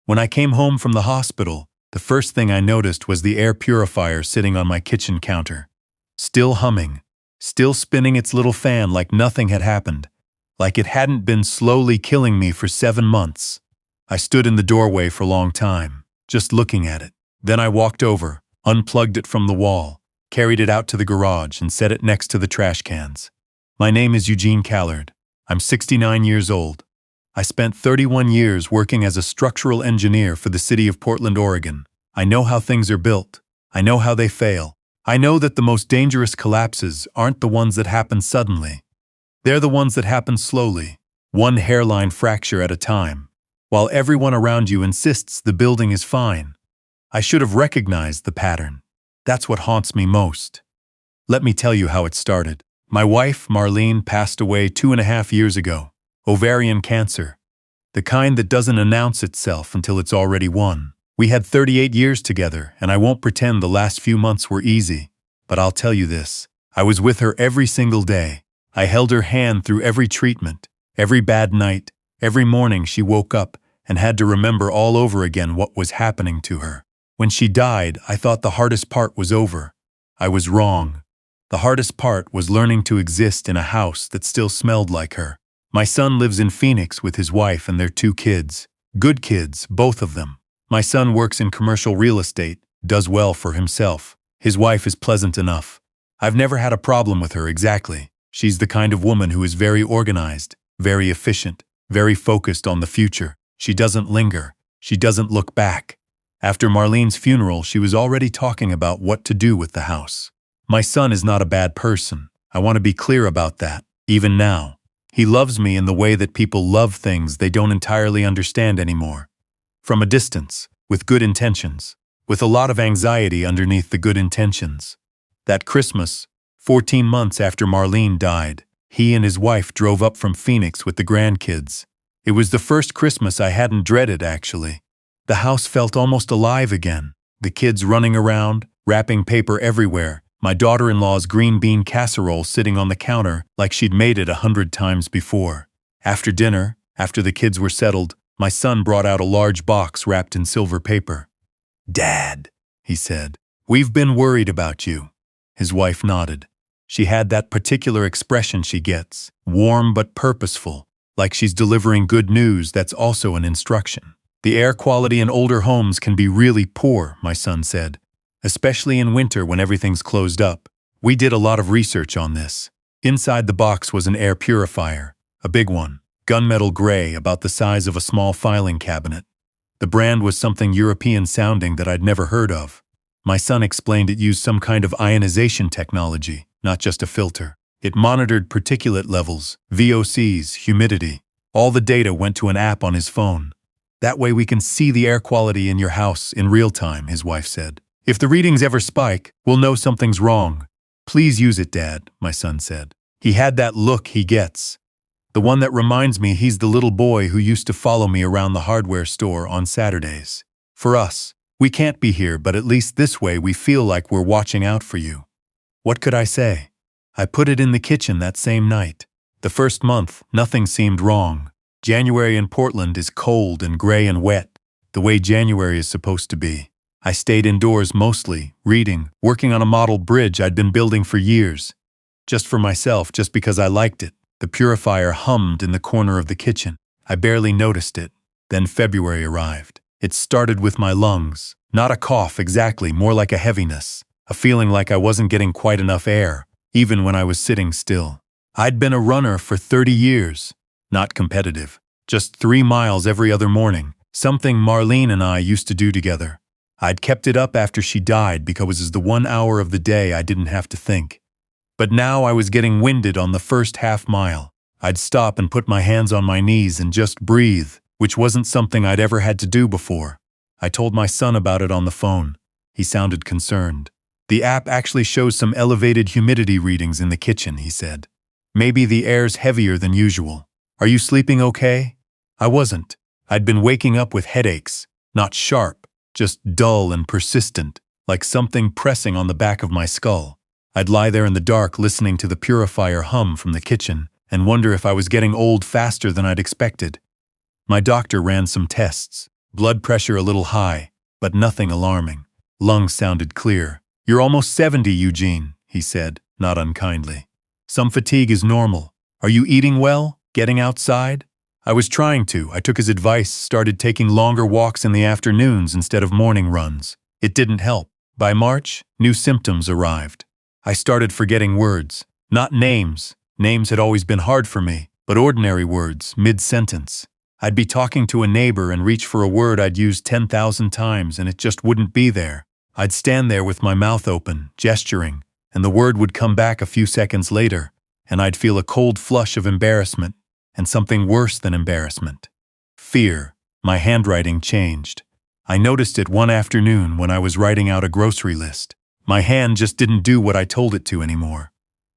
When I came home from the hospital, the first thing I noticed was the air purifier sitting on my kitchen counter. Still humming, still spinning its little fan like nothing had happened, like it hadn't been slowly killing me for 7 months. I stood in the doorway for a long time, just looking at it. Then I walked over, unplugged it from the wall, carried it out to the garage and set it next to the trash cans. My name is Eugene Callard. I'm 69 years old. I spent 31 years working as a structural engineer for the city of Portland, Oregon. I know how things are built. I know how they fail. I know that the most dangerous collapses aren't the ones that happen suddenly. They're the ones that happen slowly, one hairline fracture at a time, while everyone around you insists the building is fine. I should have recognized the pattern. That's what haunts me most. Let me tell you how it started. My wife, Marlene, passed away 2.5 years ago. Ovarian cancer. The kind that doesn't announce itself until it's already won. We had 38 years together, and I won't pretend the last few months were easy. But I'll tell you this. I was with her every single day. I held her hand through every treatment, every bad night, every morning she woke up and had to remember all over again what was happening to her. When she died, I thought the hardest part was over. I was wrong. The hardest part was learning to exist in a house that still smelled like her. My son lives in Phoenix with his wife and their 2 kids. Good kids, both of them. My son works in commercial real estate, does well for himself. His wife is pleasant enough. I've never had a problem with her exactly. She's the kind of woman who is very organized, very efficient, very focused on the future. She doesn't linger. She doesn't look back. After Marlene's funeral, she was already talking about what to do with the house. My son is not a bad person. I want to be clear about that, even now. He loves me in the way that people love things they don't entirely understand anymore. From a distance, with good intentions, with a lot of anxiety underneath the good intentions. That Christmas, 14 months after Marlene died, he and his wife drove up from Phoenix with the grandkids. It was the first Christmas I hadn't dreaded, actually. The house felt almost alive again. The kids running around, wrapping paper everywhere. My daughter-in-law's green bean casserole sitting on the counter like she'd made it 100 times before. After dinner, after the kids were settled, my son brought out a large box wrapped in silver paper. "Dad," he said, "we've been worried about you." His wife nodded. She had that particular expression she gets, warm but purposeful, like she's delivering good news that's also an instruction. "The air quality in older homes can be really poor," my son said. "Especially in winter when everything's closed up. We did a lot of research on this." Inside the box was an air purifier, a big one, gunmetal gray, about the size of a small filing cabinet. The brand was something European sounding that I'd never heard of. My son explained it used some kind of ionization technology, not just a filter. It monitored particulate levels, VOCs, humidity. All the data went to an app on his phone. "That way we can see the air quality in your house in real time," his wife said. "If the readings ever spike, we'll know something's wrong." "Please use it, Dad," my son said. He had that look he gets. The one that reminds me he's the little boy who used to follow me around the hardware store on Saturdays. "For us, we can't be here, but at least this way we feel like we're watching out for you." What could I say? I put it in the kitchen that same night. The first month, nothing seemed wrong. January in Portland is cold and gray and wet, the way January is supposed to be. I stayed indoors mostly, reading, working on a model bridge I'd been building for years. Just for myself, just because I liked it. The purifier hummed in the corner of the kitchen. I barely noticed it. Then February arrived. It started with my lungs. Not a cough exactly, more like a heaviness. A feeling like I wasn't getting quite enough air, even when I was sitting still. I'd been a runner for 30 years. Not competitive. Just 3 miles every other morning. Something Marlene and I used to do together. I'd kept it up after she died because it was the 1 hour of the day I didn't have to think. But now I was getting winded on the first half mile. I'd stop and put my hands on my knees and just breathe, which wasn't something I'd ever had to do before. I told my son about it on the phone. He sounded concerned. "The app actually shows some elevated humidity readings in the kitchen," he said. "Maybe the air's heavier than usual. Are you sleeping okay?" I wasn't. I'd been waking up with headaches, not sharp, just dull and persistent, like something pressing on the back of my skull. I'd lie there in the dark listening to the purifier hum from the kitchen and wonder if I was getting old faster than I'd expected. My doctor ran some tests. Blood pressure a little high, but nothing alarming. Lungs sounded clear. "You're almost 70, Eugene," he said, not unkindly. "Some fatigue is normal. Are you eating well? Getting outside?" I was trying to. I took his advice, started taking longer walks in the afternoons instead of morning runs. It didn't help. By March, new symptoms arrived. I started forgetting words. Not names. Names had always been hard for me, but ordinary words, mid-sentence. I'd be talking to a neighbor and reach for a word I'd used 10,000 times and it just wouldn't be there. I'd stand there with my mouth open, gesturing, and the word would come back a few seconds later, and I'd feel a cold flush of embarrassment, and something worse than embarrassment. Fear. My handwriting changed. I noticed it one afternoon when I was writing out a grocery list. My hand just didn't do what I told it to anymore.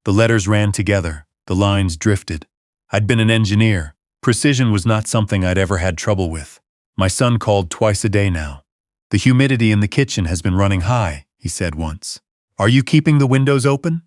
The letters ran together, the lines drifted. I'd been an engineer. Precision was not something I'd ever had trouble with. My son called twice a day now. "The humidity in the kitchen has been running high," he said once. "Are you keeping the windows open?"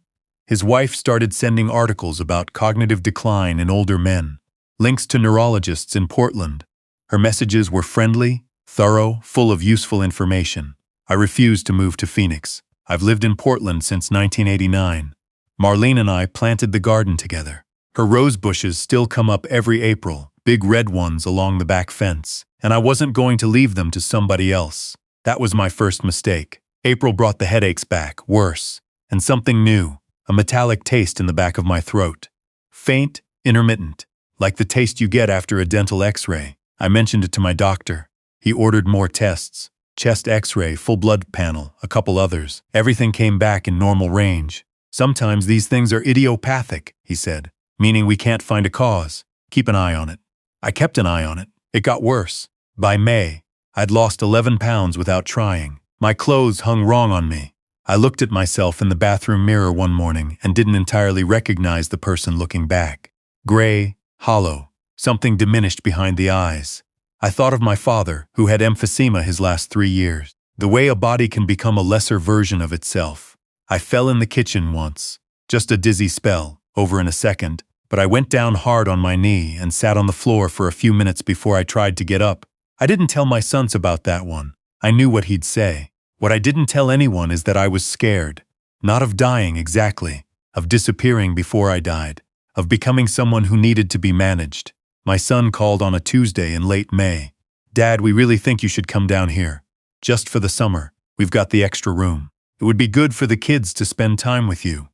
His wife started sending articles about cognitive decline in older men, links to neurologists in Portland. Her messages were friendly, thorough, full of useful information. I refused to move to Phoenix. I've lived in Portland since 1989. Marlene and I planted the garden together. Her rose bushes still come up every April, big red ones along the back fence, and I wasn't going to leave them to somebody else. That was my first mistake. April brought the headaches back, worse, and something new, a metallic taste in the back of my throat. Faint, intermittent, like the taste you get after a dental x-ray. I mentioned it to my doctor. He ordered more tests. Chest x-ray, full blood panel, a couple others. Everything came back in normal range. "Sometimes these things are idiopathic," he said, "meaning we can't find a cause. Keep an eye on it." I kept an eye on it. It got worse. By May, I'd lost 11 pounds without trying. My clothes hung wrong on me. I looked at myself in the bathroom mirror one morning and didn't entirely recognize the person looking back. Gray, hollow, something diminished behind the eyes. I thought of my father, who had emphysema his last 3 years. The way a body can become a lesser version of itself. I fell in the kitchen once. Just a dizzy spell, over in a second, but I went down hard on my knee and sat on the floor for a few minutes before I tried to get up. I didn't tell my sons about that one. I knew what he'd say. What I didn't tell anyone is that I was scared. Not of dying exactly, of disappearing before I died, of becoming someone who needed to be managed. My son called on a Tuesday in late May. "Dad, we really think you should come down here. Just for the summer. We've got the extra room. It would be good for the kids to spend time with you."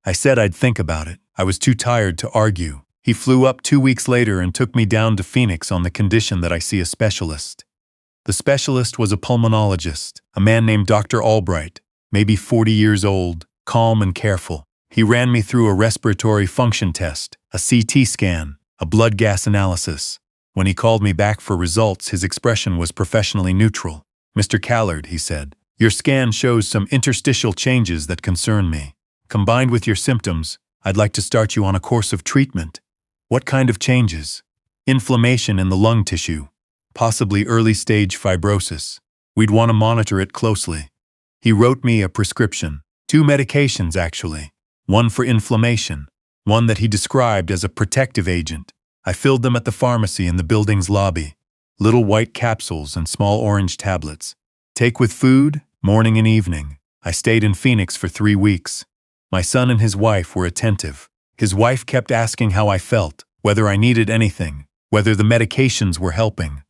I said I'd think about it. I was too tired to argue. He flew up 2 weeks later and took me down to Phoenix on the condition that I see a specialist. The specialist was a pulmonologist, a man named Dr. Albright, maybe 40 years old, calm and careful. He ran me through a respiratory function test, a CT scan, a blood gas analysis. When he called me back for results, his expression was professionally neutral. "Mr. Callard," he said, "your scan shows some interstitial changes that concern me. Combined with your symptoms, I'd like to start you on a course of treatment." "What kind of changes?" "Inflammation in the lung tissue, possibly early-stage fibrosis. We'd want to monitor it closely." He wrote me a prescription, 2 medications actually, one for inflammation, one that he described as a protective agent. I filled them at the pharmacy in the building's lobby, little white capsules and small orange tablets. Take with food, morning and evening. I stayed in Phoenix for 3 weeks. My son and his wife were attentive. His wife kept asking how I felt, whether I needed anything, whether the medications were helping.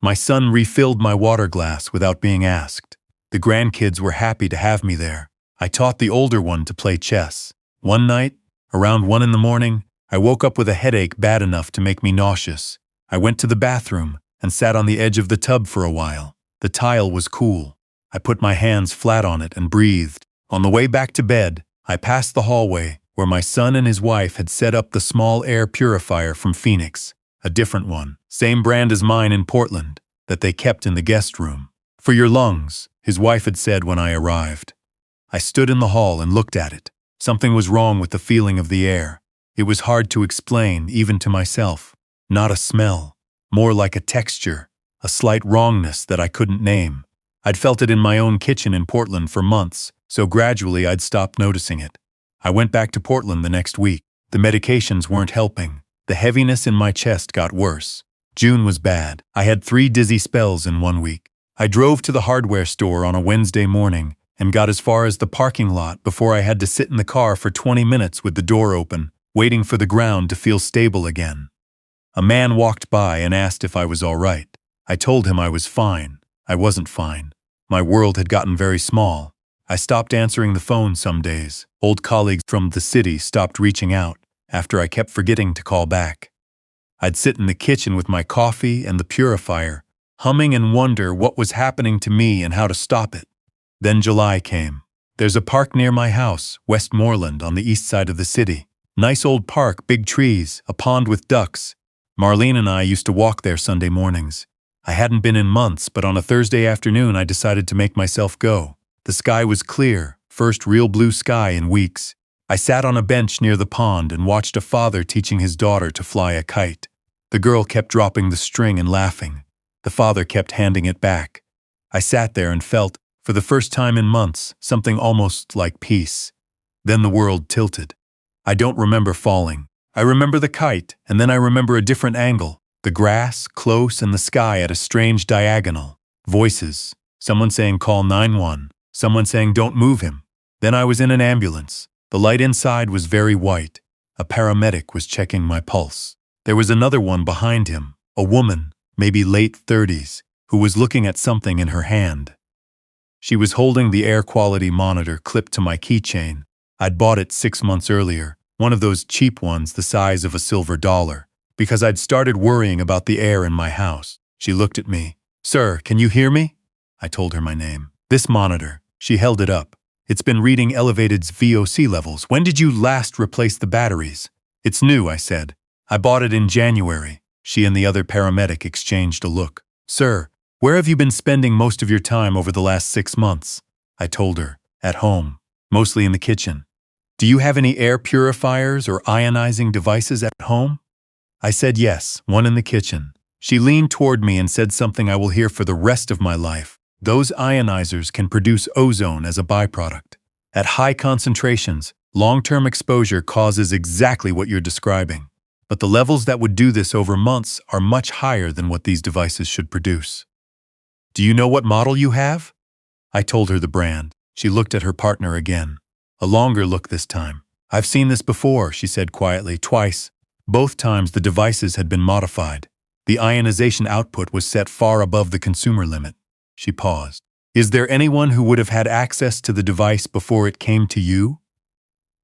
My son refilled my water glass without being asked. The grandkids were happy to have me there. I taught the older one to play chess. One night, around 1 in the morning, I woke up with a headache bad enough to make me nauseous. I went to the bathroom and sat on the edge of the tub for a while. The tile was cool. I put my hands flat on it and breathed. On the way back to bed, I passed the hallway where my son and his wife had set up the small air purifier from Phoenix, a different one, same brand as mine in Portland, that they kept in the guest room. "For your lungs," his wife had said when I arrived. I stood in the hall and looked at it. Something was wrong with the feeling of the air. It was hard to explain, even to myself. Not a smell, more like a texture, a slight wrongness that I couldn't name. I'd felt it in my own kitchen in Portland for months, so gradually I'd stopped noticing it. I went back to Portland the next week. The medications weren't helping. The heaviness in my chest got worse. June was bad. I had 3 dizzy spells in 1 week. I drove to the hardware store on a Wednesday morning and got as far as the parking lot before I had to sit in the car for 20 minutes with the door open, waiting for the ground to feel stable again. A man walked by and asked if I was all right. I told him I was fine. I wasn't fine. My world had gotten very small. I stopped answering the phone some days. Old colleagues from the city stopped reaching out after I kept forgetting to call back. I'd sit in the kitchen with my coffee and the purifier, humming and wonder what was happening to me and how to stop it. Then July came. There's a park near my house, Westmoreland, on the east side of the city. Nice old park, big trees, a pond with ducks. Marlene and I used to walk there Sunday mornings. I hadn't been in months, but on a Thursday afternoon I decided to make myself go. The sky was clear, first real blue sky in weeks. I sat on a bench near the pond and watched a father teaching his daughter to fly a kite. The girl kept dropping the string and laughing. The father kept handing it back. I sat there and felt, for the first time in months, something almost like peace. Then the world tilted. I don't remember falling. I remember the kite, and then I remember a different angle. The grass, close, and the sky at a strange diagonal. Voices. Someone saying call 911. Someone saying don't move him. Then I was in an ambulance. The light inside was very white. A paramedic was checking my pulse. There was another one behind him, a woman, maybe late 30s, who was looking at something in her hand. She was holding the air quality monitor clipped to my keychain. I'd bought it 6 months earlier, one of those cheap ones the size of a silver dollar, because I'd started worrying about the air in my house. She looked at me. "Sir, can you hear me?" I told her my name. "This monitor." She held it up. "It's been reading elevated VOC levels. When did you last replace the batteries?" "It's new," I said. "I bought it in January." She and the other paramedic exchanged a look. "Sir, where have you been spending most of your time over the last 6 months?" I told her. "At home. Mostly in the kitchen." "Do you have any air purifiers or ionizing devices at home?" I said yes, one in the kitchen. She leaned toward me and said something I will hear for the rest of my life. "Those ionizers can produce ozone as a byproduct. At high concentrations, long-term exposure causes exactly what you're describing. But the levels that would do this over months are much higher than what these devices should produce." "Do you know what model you have?" I told her the brand. She looked at her partner again. A longer look this time. "I've seen this before," she said quietly, "twice. Both times the devices had been modified. The ionization output was set far above the consumer limit." She paused. "Is there anyone who would have had access to the device before it came to you?"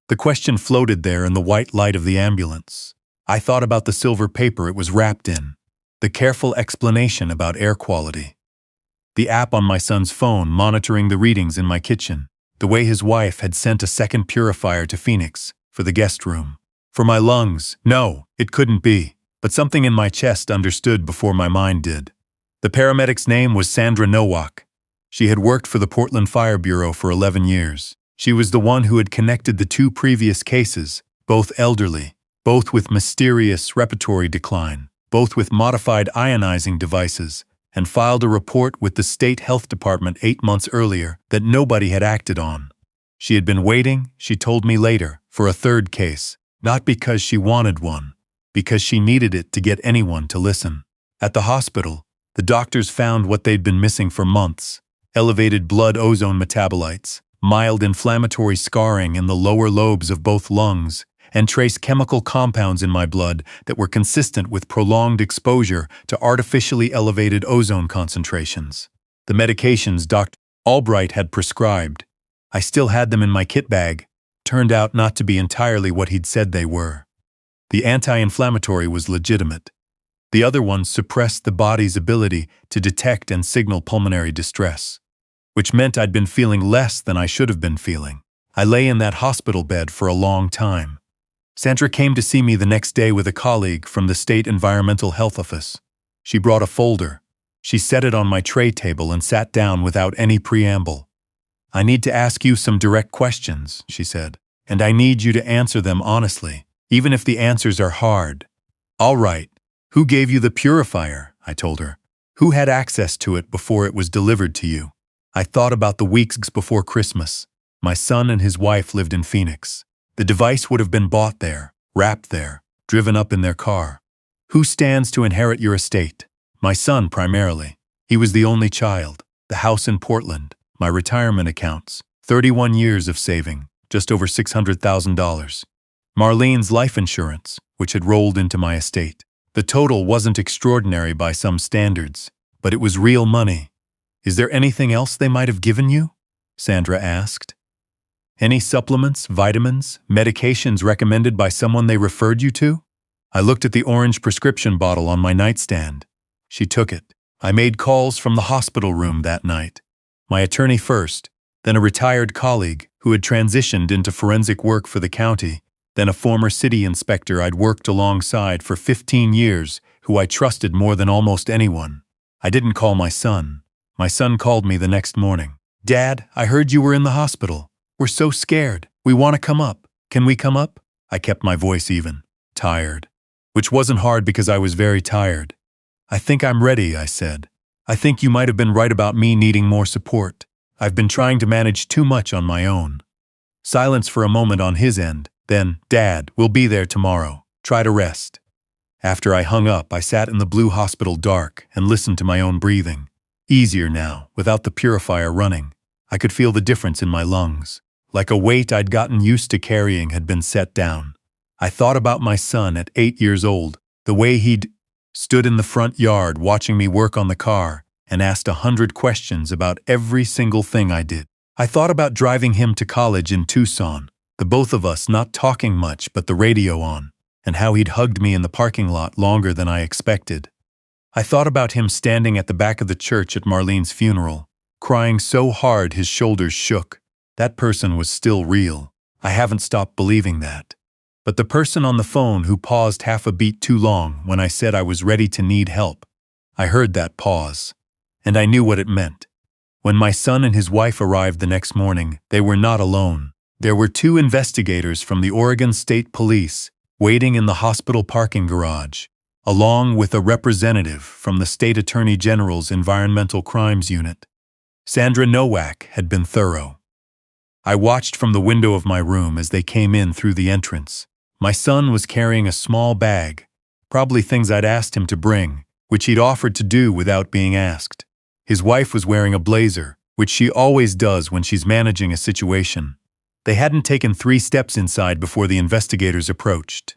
The question floated there in the white light of the ambulance. I thought about the silver paper it was wrapped in, the careful explanation about air quality, the app on my son's phone monitoring the readings in my kitchen, the way his wife had sent a second purifier to Phoenix for the guest room. For my lungs, no, it couldn't be, but something in my chest understood before my mind did. The paramedic's name was Sandra Nowak. She had worked for the Portland Fire Bureau for 11 years. She was the one who had connected the 2 previous cases, both elderly, both with mysterious respiratory decline, both with modified ionizing devices, and filed a report with the state health department 8 months earlier that nobody had acted on. She had been waiting, she told me later, for a 3rd case, not because she wanted one, because she needed it to get anyone to listen. At the hospital, the doctors found what they'd been missing for months: elevated blood ozone metabolites, mild inflammatory scarring in the lower lobes of both lungs, and trace chemical compounds in my blood that were consistent with prolonged exposure to artificially elevated ozone concentrations. The medications Dr. Albright had prescribed, I still had them in my kit bag, turned out not to be entirely what he'd said they were. The anti-inflammatory was legitimate. The other ones suppressed the body's ability to detect and signal pulmonary distress, which meant I'd been feeling less than I should have been feeling. I lay in that hospital bed for a long time. Sandra came to see me the next day with a colleague from the State Environmental Health Office. She brought a folder. She set it on my tray table and sat down without any preamble. "I need to ask you some direct questions," she said, "and I need you to answer them honestly, even if the answers are hard." "All right. Who gave you the purifier?" I told her. "Who had access to it before it was delivered to you?" I thought about the weeks before Christmas. My son and his wife lived in Phoenix. The device would have been bought there, wrapped there, driven up in their car. Who stands to inherit your estate? My son, primarily. He was the only child. The house in Portland, my retirement accounts, 31 years of saving, just over $600,000. Marlene's life insurance, which had rolled into my estate. The total wasn't extraordinary by some standards, but it was real money. Is there anything else they might have given you? Sandra asked. Any supplements, vitamins, medications recommended by someone they referred you to? I looked at the orange prescription bottle on my nightstand. She took it. I made calls from the hospital room that night. My attorney first, then a retired colleague who had transitioned into forensic work for the county, then a former city inspector I'd worked alongside for 15 years who I trusted more than almost anyone. I didn't call my son. My son called me the next morning. Dad, I heard you were in the hospital. We're so scared. We want to come up. Can we come up? I kept my voice even. Tired. Which wasn't hard because I was very tired. I think I'm ready, I said. I think you might have been right about me needing more support. I've been trying to manage too much on my own. Silence for a moment on his end, then, Dad, we'll be there tomorrow. Try to rest. After I hung up, I sat in the blue hospital dark and listened to my own breathing. Easier now, without the purifier running. I could feel the difference in my lungs. Like a weight I'd gotten used to carrying had been set down. I thought about my son at 8 years old, the way he'd stood in the front yard watching me work on the car and asked 100 questions about every single thing I did. I thought about driving him to college in Tucson, the both of us not talking much but the radio on, and how he'd hugged me in the parking lot longer than I expected. I thought about him standing at the back of the church at Marlene's funeral, crying so hard his shoulders shook. That person was still real. I haven't stopped believing that. But the person on the phone who paused half a beat too long when I said I was ready to need help, I heard that pause, and I knew what it meant. When my son and his wife arrived the next morning, they were not alone. There were 2 investigators from the Oregon State Police waiting in the hospital parking garage, along with a representative from the State Attorney General's Environmental Crimes Unit. Sandra Nowak had been thorough. I watched from the window of my room as they came in through the entrance. My son was carrying a small bag, probably things I'd asked him to bring, which he'd offered to do without being asked. His wife was wearing a blazer, which she always does when she's managing a situation. They hadn't taken 3 steps inside before the investigators approached.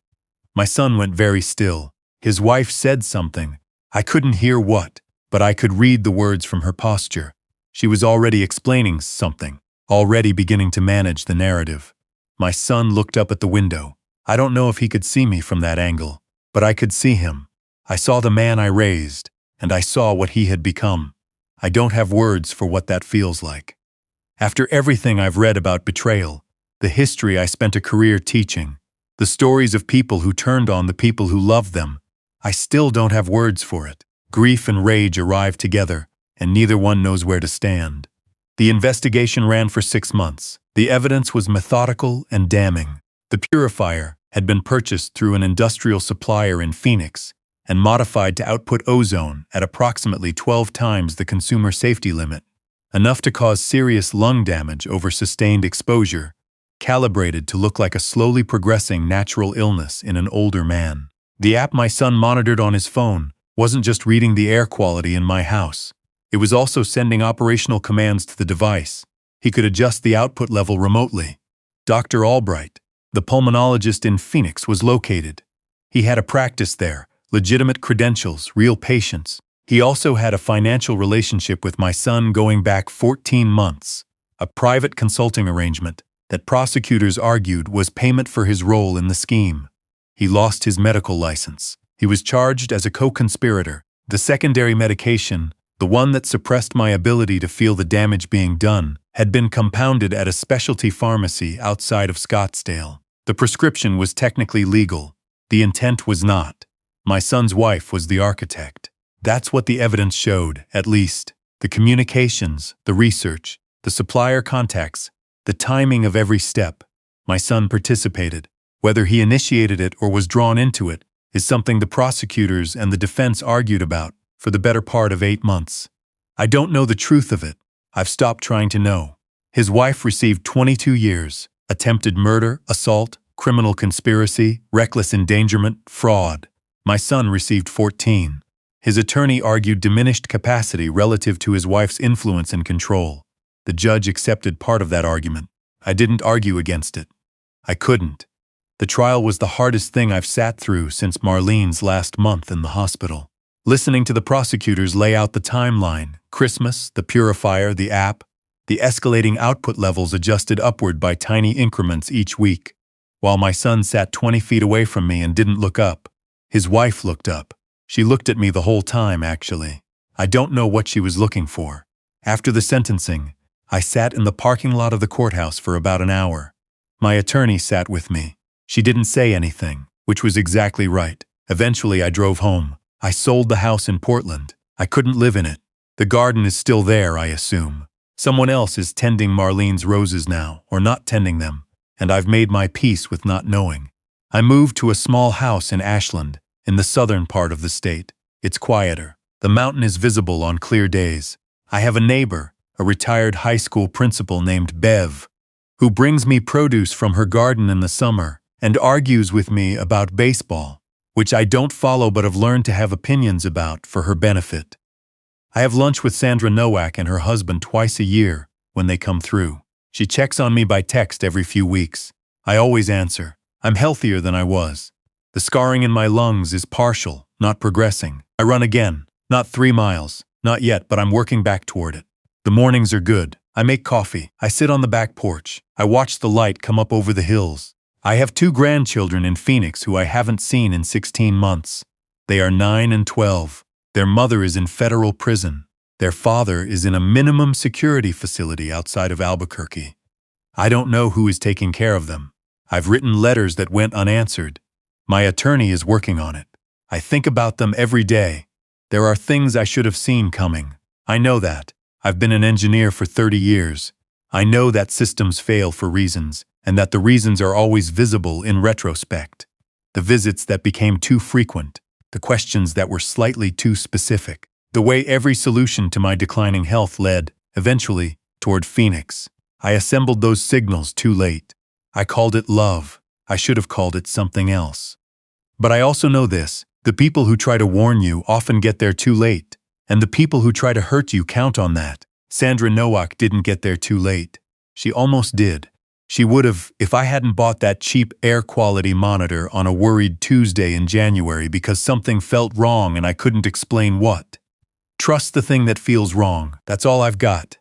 My son went very still. His wife said something. I couldn't hear what, but I could read the words from her posture. She was already explaining something, already beginning to manage the narrative. My son looked up at the window. I don't know if he could see me from that angle, but I could see him. I saw the man I raised, and I saw what he had become. I don't have words for what that feels like. After everything I've read about betrayal, the history I spent a career teaching, the stories of people who turned on the people who loved them, I still don't have words for it. Grief and rage arrived together, and neither one knows where to stand. The investigation ran for 6 months. The evidence was methodical and damning. The purifier had been purchased through an industrial supplier in Phoenix and modified to output ozone at approximately 12 times the consumer safety limit, enough to cause serious lung damage over sustained exposure, calibrated to look like a slowly progressing natural illness in an older man. The app my son monitored on his phone wasn't just reading the air quality in my house. It was also sending operational commands to the device. He could adjust the output level remotely. Dr. Albright, the pulmonologist in Phoenix, was located. He had a practice there, legitimate credentials, real patients. He also had a financial relationship with my son going back 14 months, a private consulting arrangement that prosecutors argued was payment for his role in the scheme. He lost his medical license. He was charged as a co-conspirator. The secondary medication, the one that suppressed my ability to feel the damage being done, had been compounded at a specialty pharmacy outside of Scottsdale. The prescription was technically legal. The intent was not. My son's wife was the architect. That's what the evidence showed, at least. The communications, the research, the supplier contacts, the timing of every step. My son participated. Whether he initiated it or was drawn into it is something the prosecutors and the defense argued about for the better part of 8 months. I don't know the truth of it. I've stopped trying to know. His wife received 22 years, attempted murder, assault, criminal conspiracy, reckless endangerment, fraud. My son received 14. His attorney argued diminished capacity relative to his wife's influence and control. The judge accepted part of that argument. I didn't argue against it. I couldn't. The trial was the hardest thing I've sat through since Marlene's last month in the hospital. Listening to the prosecutors lay out the timeline, Christmas, the purifier, the app, the escalating output levels adjusted upward by tiny increments each week. While my son sat 20 feet away from me and didn't look up, his wife looked up. She looked at me the whole time, actually. I don't know what she was looking for. After the sentencing, I sat in the parking lot of the courthouse for about an hour. My attorney sat with me. She didn't say anything, which was exactly right. Eventually, I drove home. I sold the house in Portland. I couldn't live in it. The garden is still there, I assume. Someone else is tending Marlene's roses now, or not tending them, and I've made my peace with not knowing. I moved to a small house in Ashland, in the southern part of the state. It's quieter. The mountain is visible on clear days. I have a neighbor, a retired high school principal named Bev, who brings me produce from her garden in the summer and argues with me about baseball, which I don't follow but have learned to have opinions about for her benefit. I have lunch with Sandra Nowak and her husband twice a year when they come through. She checks on me by text every few weeks. I always answer. I'm healthier than I was. The scarring in my lungs is partial, not progressing. I run again, not 3 miles, not yet, but I'm working back toward it. The mornings are good. I make coffee. I sit on the back porch. I watch the light come up over the hills. I have 2 grandchildren in Phoenix who I haven't seen in 16 months. They are 9 and 12. Their mother is in federal prison. Their father is in a minimum security facility outside of Albuquerque. I don't know who is taking care of them. I've written letters that went unanswered. My attorney is working on it. I think about them every day. There are things I should have seen coming. I know that. I've been an engineer for 30 years. I know that systems fail for reasons, and that the reasons are always visible in retrospect. The visits that became too frequent, the questions that were slightly too specific, the way every solution to my declining health led, eventually, toward Phoenix. I assembled those signals too late. I called it love. I should have called it something else. But I also know this: the people who try to warn you often get there too late, and the people who try to hurt you count on that. Sandra Nowak didn't get there too late. She almost did. She would have if I hadn't bought that cheap air quality monitor on a worried Tuesday in January because something felt wrong and I couldn't explain what. Trust the thing that feels wrong. That's all I've got.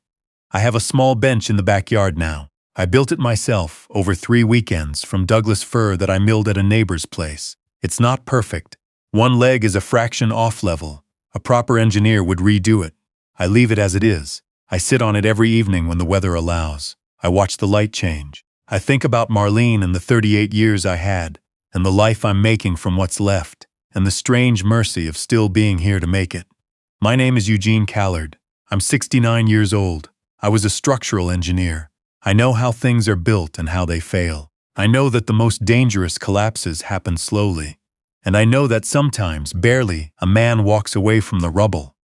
I have a small bench in the backyard now. I built it myself over 3 weekends from Douglas fir that I milled at a neighbor's place. It's not perfect. One leg is a fraction off level. A proper engineer would redo it. I leave it as it is. I sit on it every evening when the weather allows. I watch the light change. I think about Marlene and the 38 years I had, and the life I'm making from what's left, and the strange mercy of still being here to make it. My name is Eugene Callard. I'm 69 years old. I was a structural engineer. I know how things are built and how they fail. I know that the most dangerous collapses happen slowly. And I know that sometimes, barely, a man walks away from the rubble.